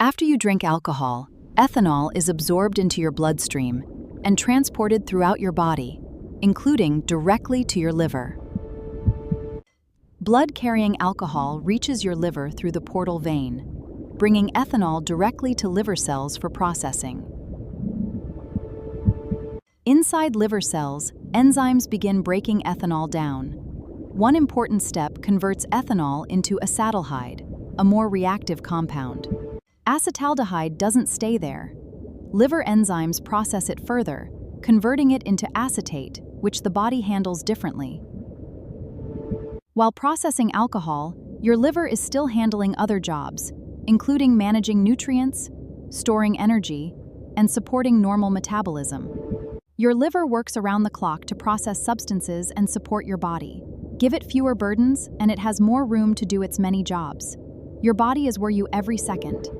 After you drink alcohol, ethanol is absorbed into your bloodstream and transported throughout your body, including directly to your liver. Blood-carrying alcohol reaches your liver through the portal vein, bringing ethanol directly to liver cells for processing. Inside liver cells, enzymes begin breaking ethanol down. One important step converts ethanol into acetaldehyde, a more reactive compound. Acetaldehyde doesn't stay there. Liver enzymes process it further, converting it into acetate, which the body handles differently. While processing alcohol, your liver is still handling other jobs, including managing nutrients, storing energy, and supporting normal metabolism. Your liver works around the clock to process substances and support your body. Give it fewer burdens, and it has more room to do its many jobs. Your body is where you every second.